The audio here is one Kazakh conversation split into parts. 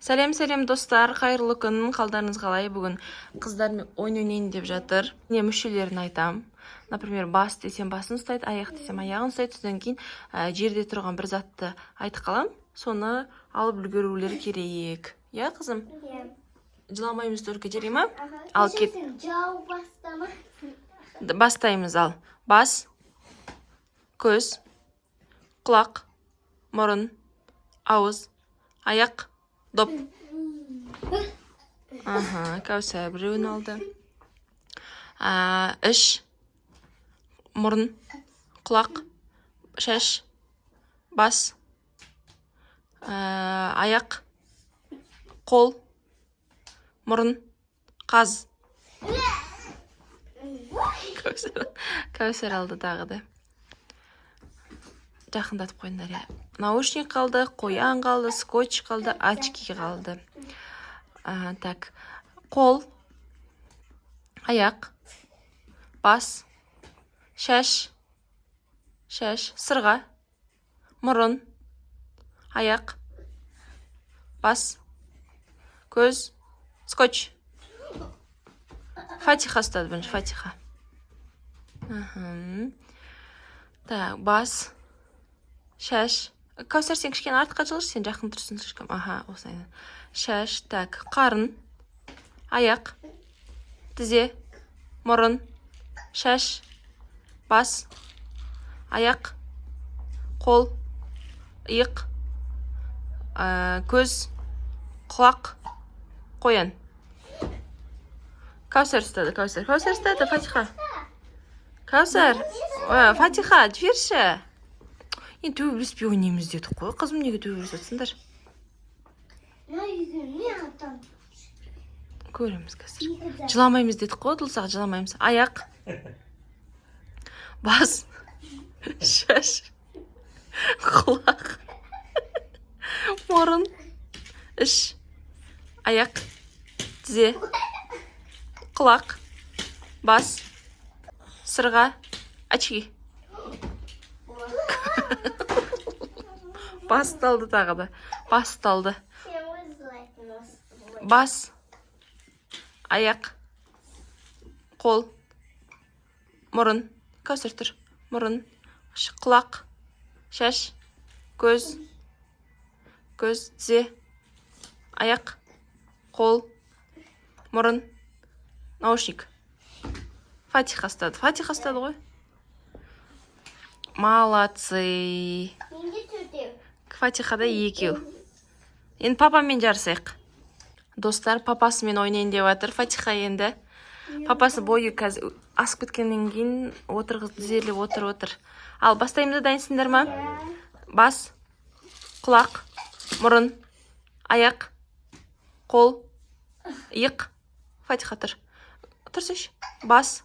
Сәлем достар, қайырлы күн, қалдарыңыз қалай? Бүгін қыздармен ойнайын деп жатыр. Не мүшелерін айтам. Например, бас десем басын ұстайды, аяқ десем аяғын ұстайды. Содан кейін жерде тұрған бір затты айтып қалам. Соны алып үлгерулері керек. Я, қызым? Жыламаймыз только, жерей ма? Ал кет. Бастаймыз, ал. Бас, көз, құлақ, мұрын, ауыз, аяқ, доп. Кәусар біреуін алды. Іш, мұрын, құлақ, шаш, бас, аяқ, қол, мұрын, қаз. Кәусар алды тағы да. Жақындатып қойындар, я. Наушник қалды, қоян қалды, скотч қалды, очки қалды. Так, қол, аяқ, бас, шаш, сырға, мұрын, аяқ, бас, көз, скотч. Фатиха ұстады бірінші, Фатиха. Так, бас, шаш. Кәусар, сен кішкене артқа жылыш, сен жақын тұрсын слишком. Осылай. Шаш, так, қарын, аяқ, тізе, мұрын, шаш, бас, аяқ, қол, иық, көз, құлақ, қоян. Кәусар ұстады, Кәусар ұстады, Фатиха. Кәусар, Фатиха, жіберші. Енді төбелеспей ойнаймыз дедік қой. Қызым, неге төбелесіп жатсыңдар? Көреміз қазір. Жыламаймыз дедік қой, тұлсақ жыламаймыз. Аяқ, бас, шаш, құлақ, мұрын, іш, аяқ, тізе, құлақ, бас, сырға, очки. Басталды тағы да. Басталды. Бас, аяқ, қол, мұрын. Кәусар тұр. Мұрын, құлақ, шаш, көз, тізе, аяқ, қол, мұрын, наушник. Фатиха ұстады. Ғой. Молодцы. Фатихада екеу. Енді папамен жарысайық. Достар, папасымен ойнайын деп жатыр. Фатиха енді. Папасы бойы қазір асып кеткеннен кейін отырғыз тізерлеп отыр. Ал бастаймыз, дайынсыңдар ма? Бас, құлақ, мұрын, аяқ, қол, иық. Фатиха тұр. Тұрсыш. Бас,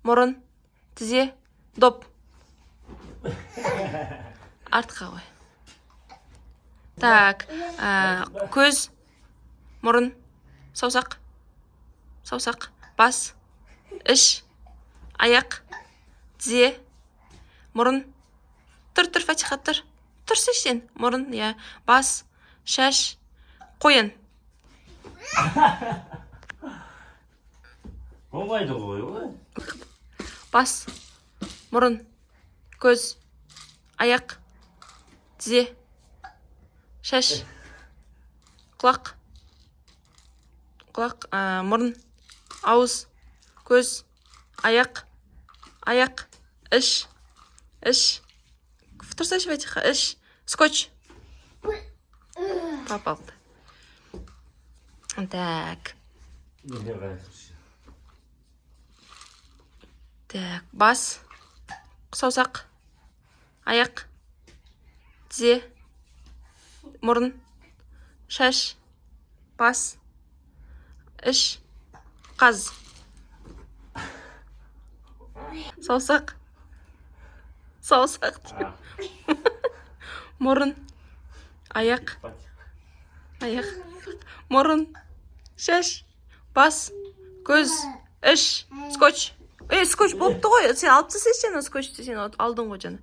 мұрын, тізе, доп. Артқа қой. Так, көз, мұрын, саусақ, бас, іш, аяқ, тізе, мұрын. Тұр, Фатиха, тұр. Тұрсыш сен, мұрын, бас, шаш, қоян. Болмайды ғой. Бас, мұрын, көз, аяқ, тізе, шаш, құлақ, мұрын, ауыз, көз, аяқ, іш. Тұрсайшы, Фатиха, іш, скотч. Папа алды. Так. Так, бас, саусақ, аяқ, тізе, мұрын, шаш, бас, іш, қаз. Саусақ дейм. Мұрын, аяқ, мұрын, шаш, бас, көз, іш, скотч. Скотч болыпты ғой. Сен алып тастайсың сен скотчты, сен алдың ғой жаңа.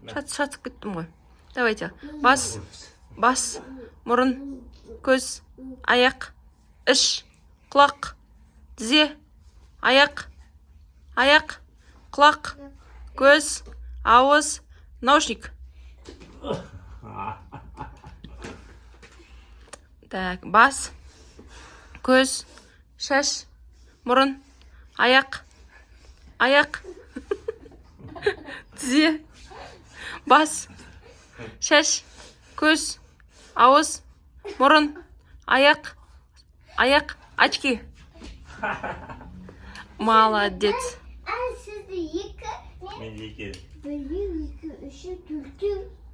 Шатып кеттім ғой. Давайте. Бас, мұрын, көз, аяқ, іш, құлақ, тізе, аяқ, құлақ, көз, ауыз, наушник. Так, бас, көз, шаш, мұрын, аяқ, тізе, бас, шаш, көз, ауыз, мұрын, аяқ, очки. Молодец.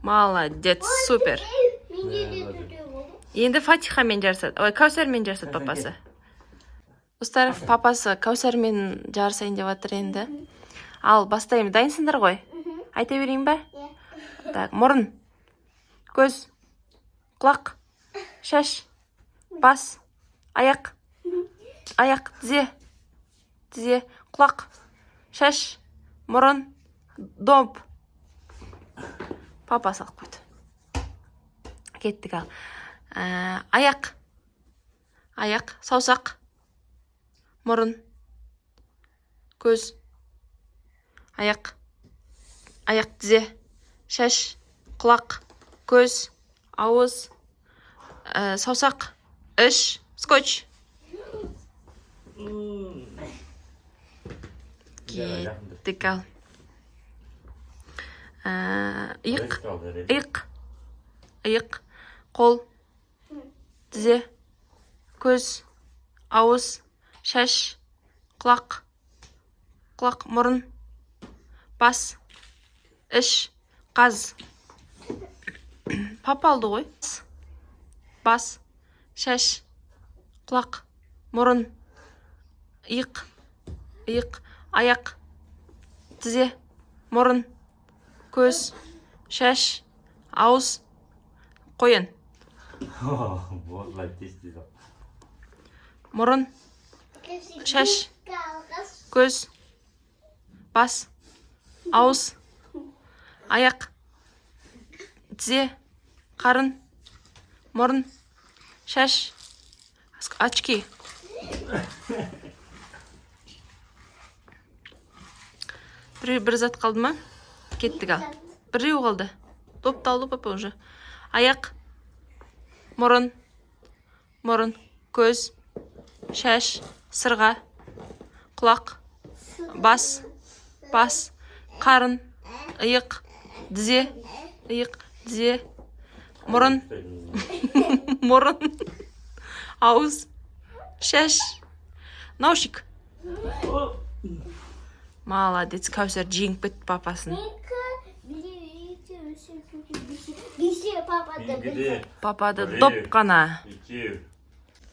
Молодец, супер. Енді Фатихамен жарысады. Ой, Кәусәрмен жарысады папасы. Ұстаров папасы Кәусәрмен жарысайын деп жатыр енді. Ал бастаймын. Дайынсыңдар ғой? Айта берейін бе? Так, мұрын, көз, құлақ, шаш, бас, аяқ, тізе, құлақ, шаш, мұрын, доп. Папа салып қойды. Кеттік ал. Аяқ, саусақ, мұрын, көз, аяқ, тізе, шаш, құлақ, көз, ауыз, саусақ, іш, скотч. Кеттік ал. Иық, қол, тізе, көз, ауыз, шаш, құлақ, мұрын, бас, іш, қаз. Папа алды ғой. Бас, шаш, құлақ, мұрын, иық, аяқ, тізе, мұрын, көз, шаш, ауыз, қойын. Мұрын, шаш, көз, бас, ауыз, аяқ, тізе, қарын, мұрын, шаш, очки. Бір зат қалды ма? Кеттік ал. Біреу қалды. Топталды папа уже. Аяқ, мұрын, көз, шаш, сырға, құлақ, бас, қарын, иық, тізе, мұрын, ауыз, шаш, наушник. Молодец, Кәусәр жеңіп кетті папасын. Папады доп қана.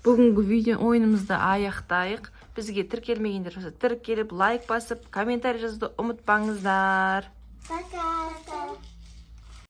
Бүгінгі видео ойынымызды аяқтайық. Бізге тіркелмегендер болса тіркеліп, лайк басып, комментарий жазуды ұмытпаңыздар. Пока.